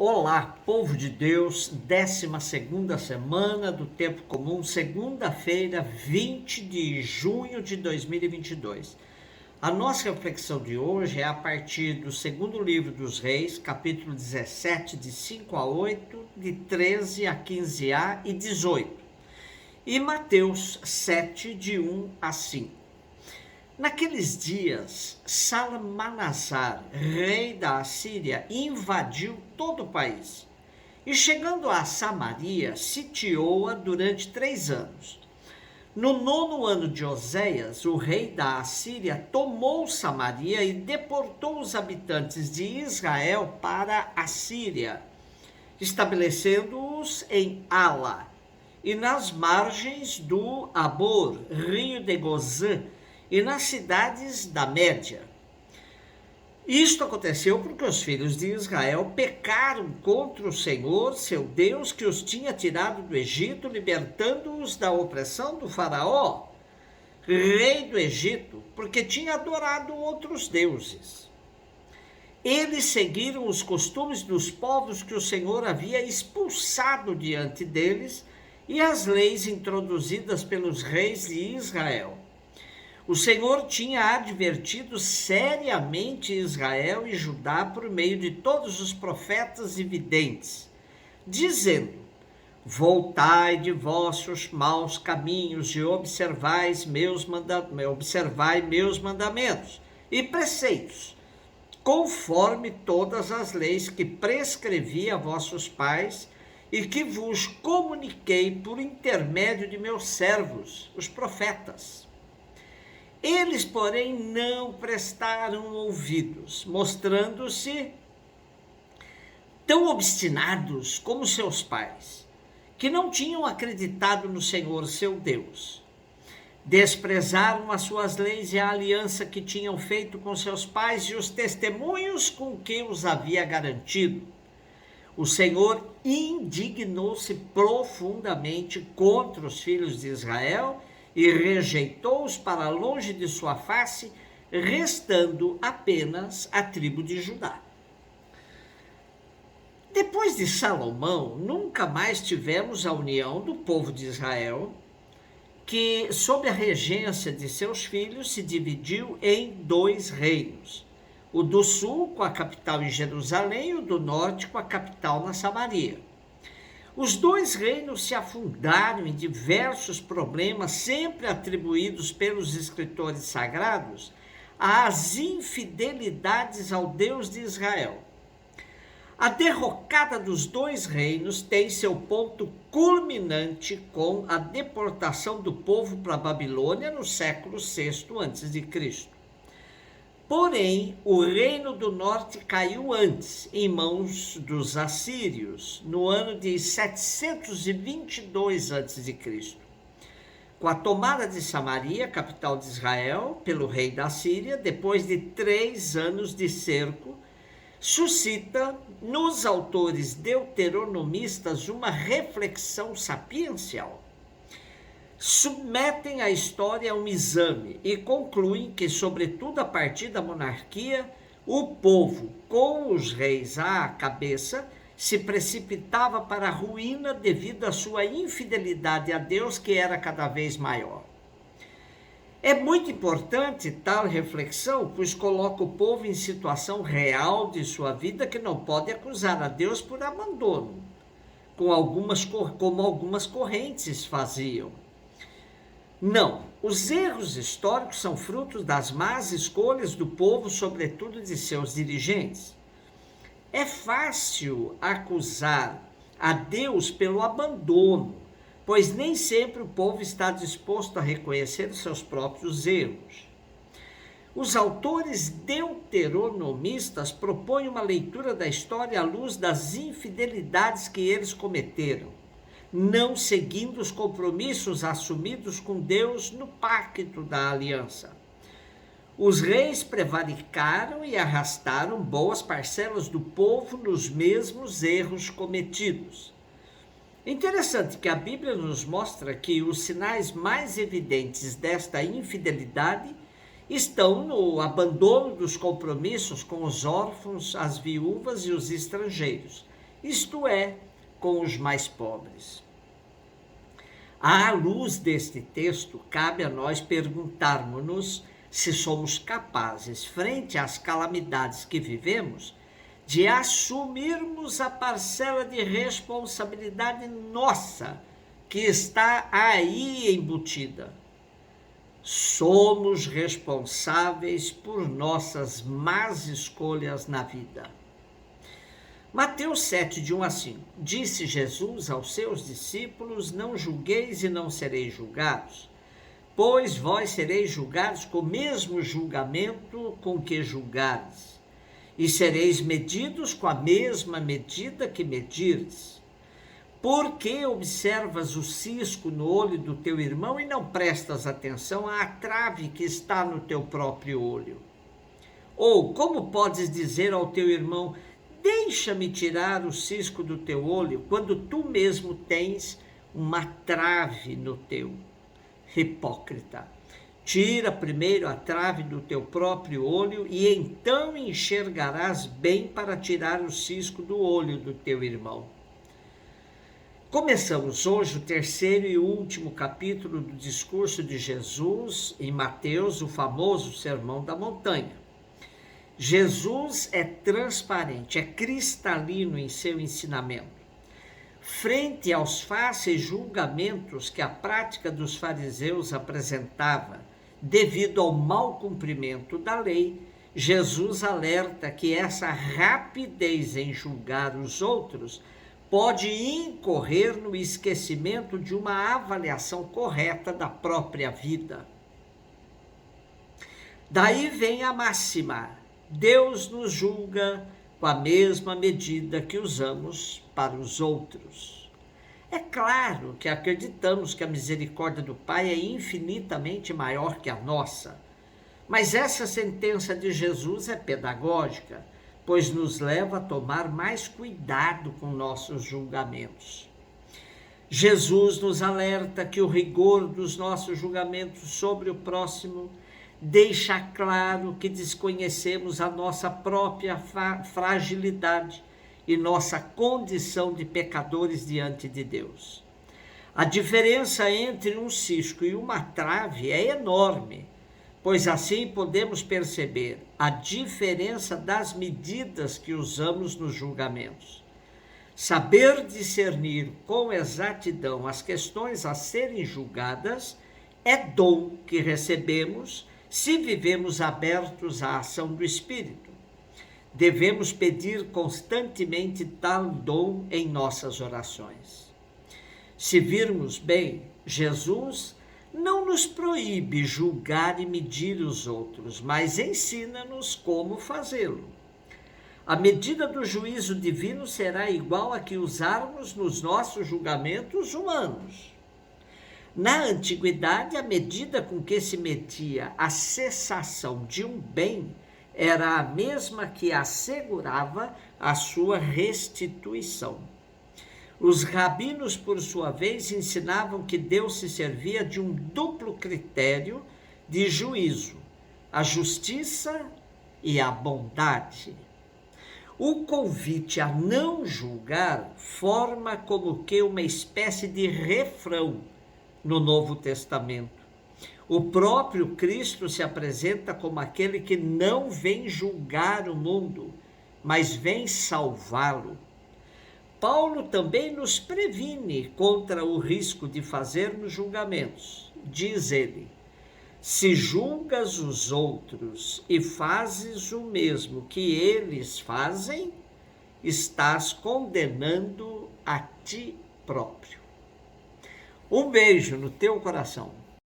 Olá, povo de Deus, 12ª semana do Tempo Comum, segunda-feira, 20 de junho de 2022. A nossa reflexão de hoje é a partir do segundo livro dos Reis, capítulo 17, de 5 a 8, de 13 a 15a e 18, e Mateus 7, de 1 a 5. Naqueles dias, Salmanasar, rei da Assíria, invadiu todo o país e, chegando a Samaria, sitiou-a durante 3 anos. No 9º ano de Oséias, o rei da Assíria tomou Samaria e deportou os habitantes de Israel para a Síria, estabelecendo-os em Ala e nas margens do Abor, rio de Gozã, e nas cidades da Média. Isto aconteceu porque os filhos de Israel pecaram contra o Senhor, seu Deus, que os tinha tirado do Egito, libertando-os da opressão do faraó, rei do Egito, porque tinha adorado outros deuses. Eles seguiram os costumes dos povos que o Senhor havia expulsado diante deles e as leis introduzidas pelos reis de Israel. O Senhor tinha advertido seriamente Israel e Judá por meio de todos os profetas e videntes, dizendo: voltai de vossos maus caminhos e observai meus mandamentos e preceitos, conforme todas as leis que prescrevi a vossos pais e que vos comuniquei por intermédio de meus servos, os profetas. Eles, porém, não prestaram ouvidos, mostrando-se tão obstinados como seus pais, que não tinham acreditado no Senhor, seu Deus. Desprezaram as suas leis e a aliança que tinham feito com seus pais e os testemunhos com que os havia garantido. O Senhor indignou-se profundamente contra os filhos de Israel e rejeitou-os para longe de sua face, restando apenas a tribo de Judá. Depois de Salomão, nunca mais tivemos a união do povo de Israel, que, sob a regência de seus filhos, se dividiu em 2 reinos. O do sul, com a capital em Jerusalém, e o do norte, com a capital na Samaria. Os 2 reinos se afundaram em diversos problemas sempre atribuídos pelos escritores sagrados às infidelidades ao Deus de Israel. A derrocada dos 2 reinos tem seu ponto culminante com a deportação do povo para a Babilônia no século VI a.C. Porém, o reino do norte caiu antes, em mãos dos assírios, no ano de 722 a.C. Com a tomada de Samaria, capital de Israel, pelo rei da Síria, depois de 3 anos de cerco, suscita nos autores deuteronomistas uma reflexão sapiencial. Submetem a história a um exame e concluem que, sobretudo a partir da monarquia, o povo, com os reis à cabeça, se precipitava para a ruína devido à sua infidelidade a Deus, que era cada vez maior. É muito importante tal reflexão, pois coloca o povo em situação real de sua vida que não pode acusar a Deus por abandono, como algumas correntes faziam. Não, os erros históricos são frutos das más escolhas do povo, sobretudo de seus dirigentes. É fácil acusar a Deus pelo abandono, pois nem sempre o povo está disposto a reconhecer os seus próprios erros. Os autores deuteronomistas propõem uma leitura da história à luz das infidelidades que eles cometeram, não seguindo os compromissos assumidos com Deus no pacto da aliança. Os reis prevaricaram e arrastaram boas parcelas do povo nos mesmos erros cometidos. Interessante que a Bíblia nos mostra que os sinais mais evidentes desta infidelidade estão no abandono dos compromissos com os órfãos, as viúvas e os estrangeiros, isto é, com os mais pobres. À luz deste texto, cabe a nós perguntarmos-nos se somos capazes, frente às calamidades que vivemos, de assumirmos a parcela de responsabilidade nossa que está aí embutida. Somos responsáveis por nossas más escolhas na vida. Mateus 7, de 1 a 5. Disse Jesus aos seus discípulos: não julgueis e não sereis julgados, pois vós sereis julgados com o mesmo julgamento com que julgares, e sereis medidos com a mesma medida que medirdes. Por que observas o cisco no olho do teu irmão e não prestas atenção à trave que está no teu próprio olho? Ou como podes dizer ao teu irmão: deixa-me tirar o cisco do teu olho, quando tu mesmo tens uma trave no teu? Hipócrita, tira primeiro a trave do teu próprio olho e então enxergarás bem para tirar o cisco do olho do teu irmão. Começamos hoje o terceiro e último capítulo do discurso de Jesus em Mateus, o famoso Sermão da Montanha. Jesus é transparente, é cristalino em seu ensinamento. Frente aos fáceis julgamentos que a prática dos fariseus apresentava, devido ao mau cumprimento da lei, Jesus alerta que essa rapidez em julgar os outros pode incorrer no esquecimento de uma avaliação correta da própria vida. Daí vem a máxima: Deus nos julga com a mesma medida que usamos para os outros. É claro que acreditamos que a misericórdia do Pai é infinitamente maior que a nossa, mas essa sentença de Jesus é pedagógica, pois nos leva a tomar mais cuidado com nossos julgamentos. Jesus nos alerta que o rigor dos nossos julgamentos sobre o próximo deixa claro que desconhecemos a nossa própria fragilidade e nossa condição de pecadores diante de Deus. A diferença entre um cisco e uma trave é enorme, pois assim podemos perceber a diferença das medidas que usamos nos julgamentos. Saber discernir com exatidão as questões a serem julgadas é dom que recebemos se vivemos abertos à ação do Espírito. Devemos pedir constantemente tal dom em nossas orações. Se virmos bem, Jesus não nos proíbe julgar e medir os outros, mas ensina-nos como fazê-lo. A medida do juízo divino será igual a que usarmos nos nossos julgamentos humanos. Na antiguidade, a medida com que se media a cessação de um bem era a mesma que assegurava a sua restituição. Os rabinos, por sua vez, ensinavam que Deus se servia de um duplo critério de juízo: a justiça e a bondade. O convite a não julgar forma como que uma espécie de refrão no Novo Testamento. O próprio Cristo se apresenta como aquele que não vem julgar o mundo, mas vem salvá-lo. Paulo também nos previne contra o risco de fazermos julgamentos. Diz ele: se julgas os outros e fazes o mesmo que eles fazem, estás condenando a ti próprio. Um beijo no teu coração.